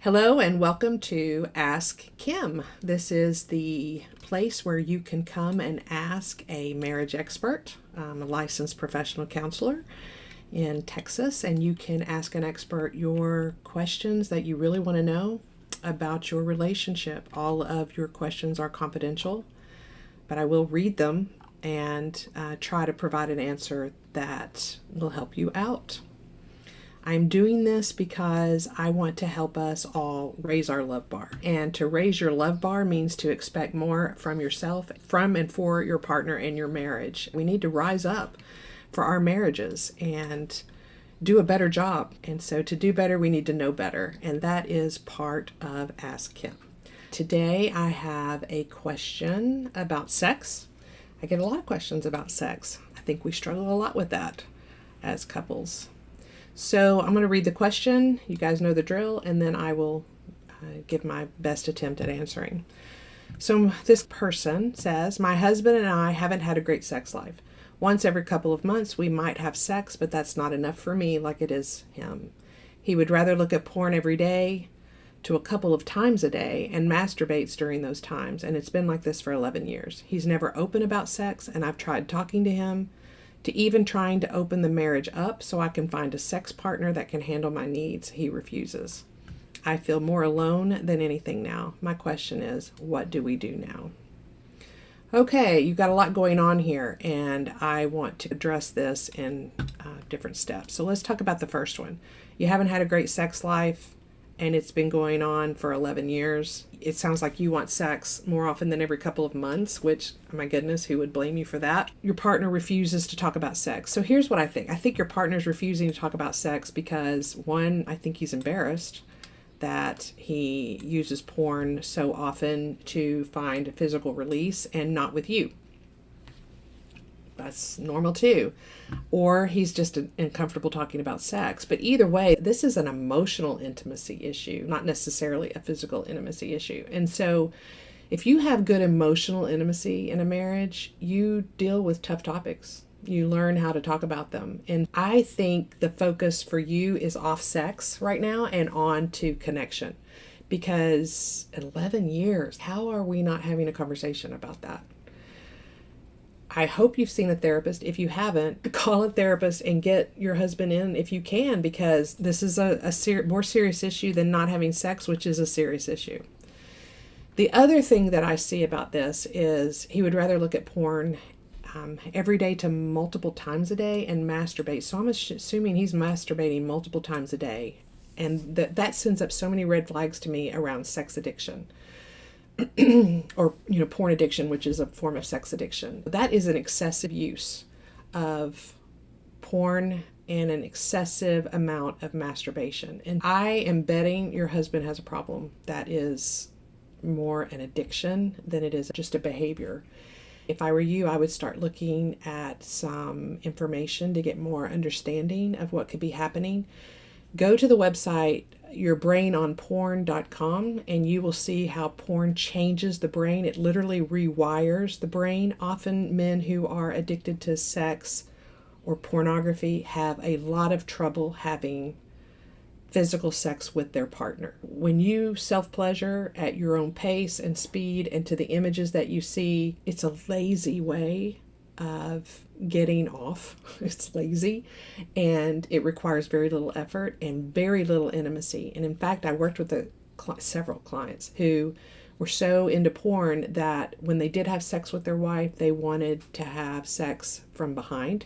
Hello and welcome to Ask Kim. This is the place where you can come and ask a marriage expert. I'm a licensed professional counselor in Texas, and you can ask an expert your questions that you really want to know about your relationship. All of your questions are confidential, but I will read them and try to provide an answer that will help you out. I'm doing this because I want to help us all raise our love bar. And to raise your love bar means to expect more from yourself, from and for your partner in your marriage. We need to rise up for our marriages and do a better job. And so to do better, we need to know better. And that is part of Ask Kim. Today, I have a question about sex. I get a lot of questions about sex. I think we struggle a lot with that as couples. So I'm going to read the question. You guys know the drill, and then I will give my best attempt at answering. So this person says, my husband and I haven't had a great sex life. Once every couple of months, we might have sex, but that's not enough for me like it is him. He would rather look at porn every day to a couple of times a day and masturbates during those times, and it's been like this for 11 years. He's never open about sex, and I've tried talking to him, to even trying to open the marriage up so I can find a sex partner that can handle my needs. He refuses. I feel more alone than anything now. My question is, what do we do now? Okay, you've got a lot going on here, and I want to address this in different steps. So let's talk about the first one. You haven't had a great sex life, and it's been going on for 11 years. It sounds like you want sex more often than every couple of months, which, my goodness, who would blame you for that? Your partner refuses to talk about sex. So here's what I think. I think your partner's refusing to talk about sex because, one, I think he's embarrassed that he uses porn so often to find physical release and not with you. That's normal too. Or he's just uncomfortable talking about sex. But either way, this is an emotional intimacy issue, not necessarily a physical intimacy issue. And so if you have good emotional intimacy in a marriage, you deal with tough topics. You learn how to talk about them. And I think the focus for you is off sex right now and on to connection. Because 11 years, how are we not having a conversation about that? I hope you've seen a therapist. If you haven't, call a therapist and get your husband in if you can, because this is a more serious issue than not having sex, which is a serious issue. The other thing that I see about this is he would rather look at porn every day to multiple times a day and masturbate. So I'm assuming he's masturbating multiple times a day. And that sends up so many red flags to me around sex addiction. Or, porn addiction, which is a form of sex addiction. That is an excessive use of porn and an excessive amount of masturbation. And I am betting your husband has a problem that is more an addiction than it is just a behavior. If I were you, I would start looking at some information to get more understanding of what could be happening. Go to the website yourbrainonporn.com and you will see how porn changes the brain. It literally rewires the brain. Often men who are addicted to sex or pornography have a lot of trouble having physical sex with their partner. When you self-pleasure at your own pace and speed and to the images that you see, it's a lazy way of getting off. It's lazy, and it requires very little effort and very little intimacy. And in fact, I worked with several clients who were so into porn that when they did have sex with their wife, they wanted to have sex from behind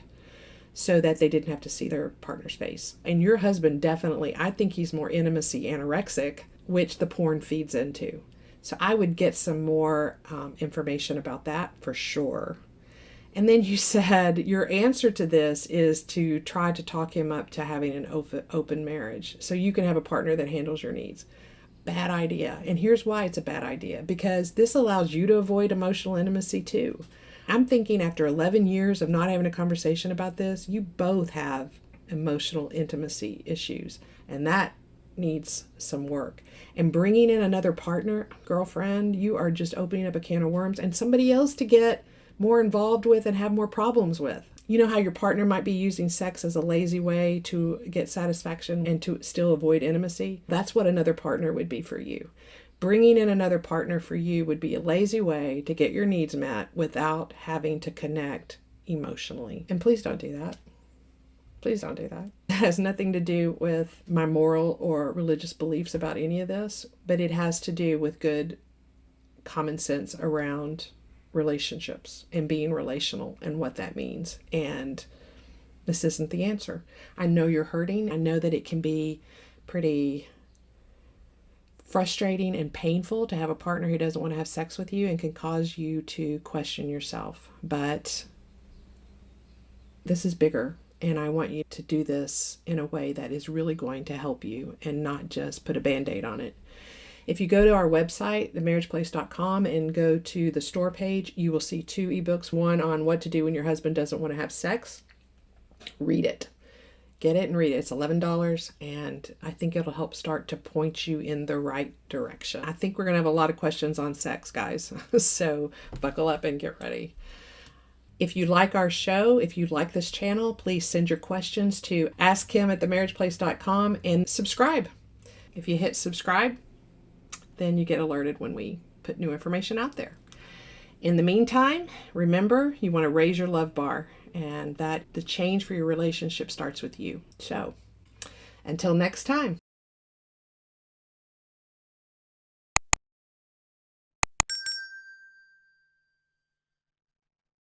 so that they didn't have to see their partner's face. And your husband definitely, I think he's more intimacy anorexic, which the porn feeds into. So I would get some more information about that for sure. And then you said your answer to this is to try to talk him up to having an open marriage so you can have a partner that handles your needs. Bad idea. And here's why it's a bad idea. Because this allows you to avoid emotional intimacy too. I'm thinking after 11 years of not having a conversation about this, you both have emotional intimacy issues. And that needs some work. And bringing in another partner, girlfriend, you are just opening up a can of worms and somebody else to get more involved with and have more problems with. You know how your partner might be using sex as a lazy way to get satisfaction and to still avoid intimacy? That's what another partner would be for you. Bringing in another partner for you would be a lazy way to get your needs met without having to connect emotionally. And please don't do that. Please don't do that. It has nothing to do with my moral or religious beliefs about any of this, but it has to do with good common sense around relationships and being relational and what that means. And this isn't the answer. I know you're hurting. I know that it can be pretty frustrating and painful to have a partner who doesn't want to have sex with you and can cause you to question yourself. But this is bigger. And I want you to do this in a way that is really going to help you and not just put a Band-Aid on it. If you go to our website, themarriageplace.com, and go to the store page, you will see 2 ebooks. One on what to do when your husband doesn't want to have sex. Read it. Get it and read it. It's $11, and I think it'll help start to point you in the right direction. I think we're going to have a lot of questions on sex, guys. So buckle up and get ready. If you like our show, if you like this channel, please send your questions to askkim@themarriageplace.com and subscribe. If you hit subscribe, then you get alerted when we put new information out there. In the meantime, remember, you want to raise your love bar, and that the change for your relationship starts with you. So, until next time.